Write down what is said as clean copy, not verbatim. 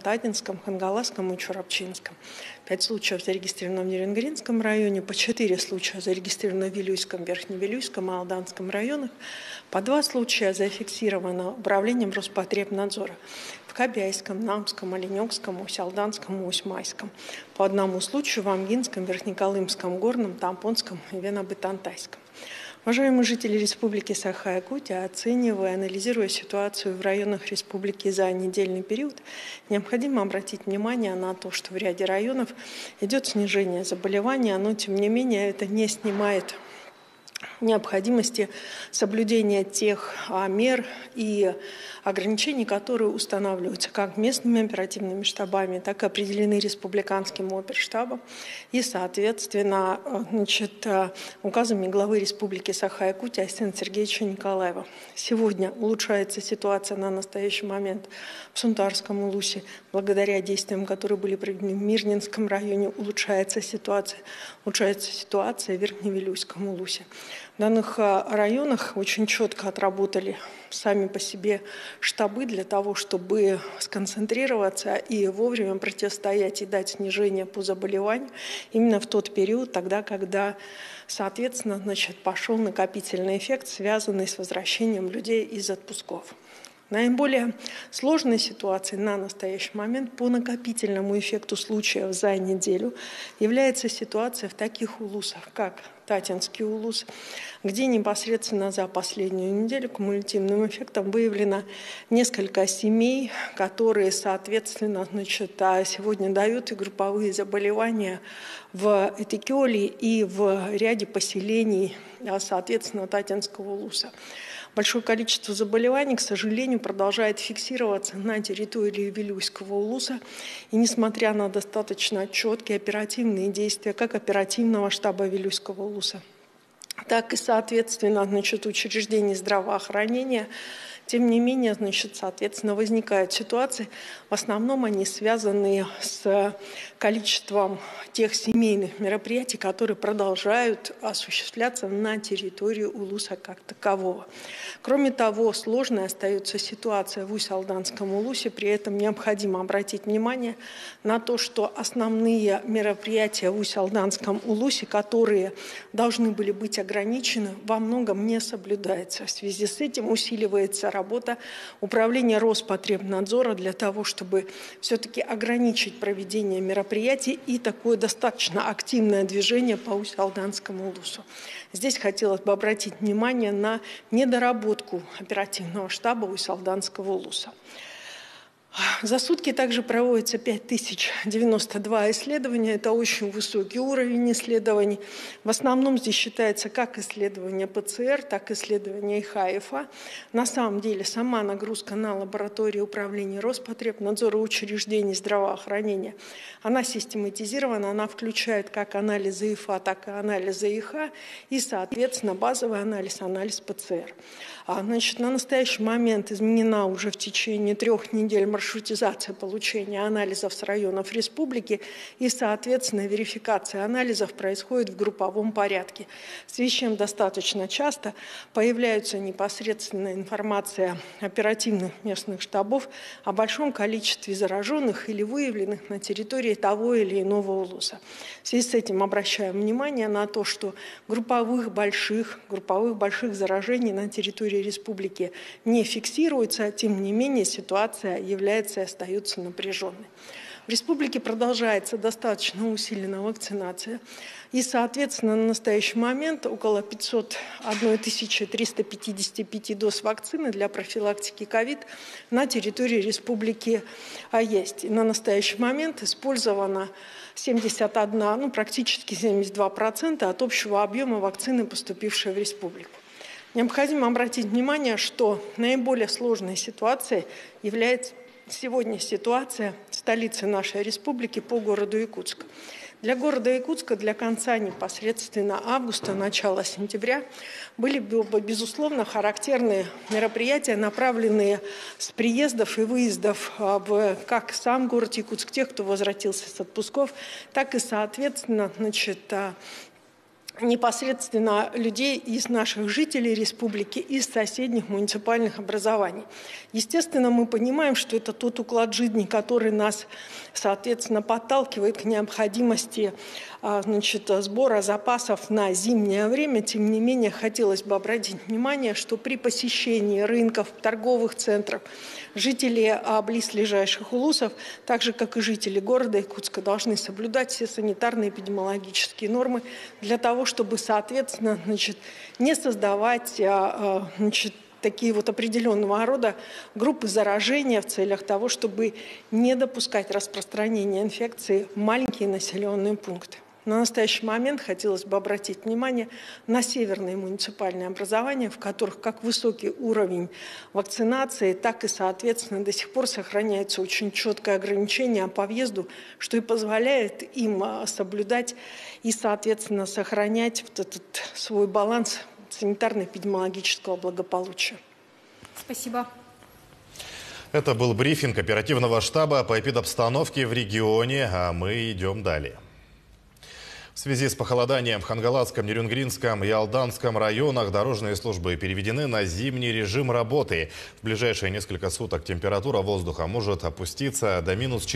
Татинском, Хангаласском и Чурапчинском. 5 случаев зарегистрировано в Нерюнгринском районе, по 4 случая зарегистрировано в Вилюйском, Верхневилюйском и Алданском районах, по 2 случая зафиксировано управлением Роспотребнадзора в Кобяйском, Намском, Оленёкском, Усть-Алданском и Усть-Майском, по 1 случаю в Амгинском, Верхнеколымском, Горном, Тампонском и Вено-Бытантайском. Уважаемые жители Республики Саха-Якутия, оценивая и анализируя ситуацию в районах республики за недельный период, необходимо обратить внимание на то, что в ряде районов идет снижение заболевания, но тем не менее это не снимает необходимости соблюдения тех мер и ограничений, которые устанавливаются как местными оперативными штабами, так и определены республиканским оперштабом и, соответственно, указами главы Республики Саха-Якутия Арсена Сергеевича Николаева. Сегодня улучшается ситуация на настоящий момент в Сунтарском улусе. Благодаря действиям, которые были проведены в Мирнинском районе, улучшается ситуация в Верхневилюйском улусе. В данных районах очень четко отработали сами по себе штабы для того, чтобы сконцентрироваться и вовремя противостоять и дать снижение по заболеванию именно в тот период, тогда, когда, соответственно, пошел накопительный эффект, связанный с возвращением людей из отпусков. Наиболее сложной ситуацией на настоящий момент по накопительному эффекту случаев за неделю является ситуация в таких улусах, как Татинский улус, где непосредственно за последнюю неделю кумулятивным эффектом выявлено несколько семей, которые, соответственно, сегодня дают и групповые заболевания в Этикёле и в ряде поселений, соответственно, Татинского улуса. Большое количество заболеваний, к сожалению, продолжает фиксироваться на территории Вилюйского улуса. И несмотря на достаточно четкие оперативные действия как оперативного штаба Вилюйского улуса, так и, соответственно, учреждений здравоохранения, тем не менее, соответственно, возникают ситуации, в основном они связаны с количеством тех семейных мероприятий, которые продолжают осуществляться на территории улуса как такового. Кроме того, сложной остается ситуация в Усть-Алданском улусе, при этом необходимо обратить внимание на то, что основные мероприятия в Усть-Алданском улусе, которые должны были быть ограничены, во многом не соблюдаются. В связи с этим усиливается работа управления Роспотребнадзора для того, чтобы все-таки ограничить проведение мероприятий и такое достаточно активное движение по Усть-Алданскому улусу. Здесь хотелось бы обратить внимание на недоработку оперативного штаба Усть-Алданского улуса. За сутки также проводится 5092 исследования. Это очень высокий уровень исследований. В основном здесь считается как исследование ПЦР, так и исследование ИХ-ИФА. На самом деле сама нагрузка на лаборатории управления Роспотребнадзора учреждений здравоохранения, она систематизирована, она включает как анализы ИФА, так и анализы ИХ и, соответственно, базовый анализ ПЦР. На настоящий момент изменена уже в течение 3 недель маршрутизация получения анализов с районов республики и, соответственно, верификация анализов происходит в групповом порядке. В связи с чем достаточно часто появляется непосредственная информация оперативных местных штабов о большом количестве зараженных или выявленных на территории того или иного улуса. В связи с этим обращаем внимание на то, что групповых больших заражений на территории республики не фиксируется, тем не менее ситуация является и остается напряженной. В республике продолжается достаточно усиленная вакцинация. И, соответственно, на настоящий момент около 501 355 доз вакцины для профилактики ковид на территории республики есть. И на настоящий момент использовано 71, практически 72% от общего объема вакцины, поступившей в республику. Необходимо обратить внимание, что наиболее сложной ситуацией является сегодня ситуация в столице нашей республики по городу Якутск. Для города Якутска для конца непосредственно августа, начала сентября были, безусловно, характерные мероприятия, направленные с приездов и выездов в как сам город Якутск, тех, кто возвратился с отпусков, так и, соответственно, непосредственно людей из наших жителей республики, из соседних муниципальных образований. Естественно, мы понимаем, что это тот уклад жизни, который нас, соответственно, подталкивает к необходимости сбора запасов на зимнее время. Тем не менее, хотелось бы обратить внимание, что при посещении рынков, торговых центров, жители близлежащих улусов, так же, как и жители города Якутска, должны соблюдать все санитарные и эпидемиологические нормы для того, чтобы, соответственно, не создавать такие вот определенного рода группы заражения в целях того, чтобы не допускать распространения инфекции в маленькие населенные пункты. На настоящий момент хотелось бы обратить внимание на северные муниципальные образования, в которых как высокий уровень вакцинации, так и, соответственно, до сих пор сохраняется очень четкое ограничение по въезду, что и позволяет им соблюдать и, соответственно, сохранять вот этот свой баланс санитарно-эпидемиологического благополучия. Спасибо. Это был брифинг оперативного штаба по эпидобстановке в регионе, а мы идем далее. В связи с похолоданием в Хангалатском, Нерюнгринском и Алданском районах дорожные службы переведены на зимний режим работы. В ближайшие несколько суток температура воздуха может опуститься до -4.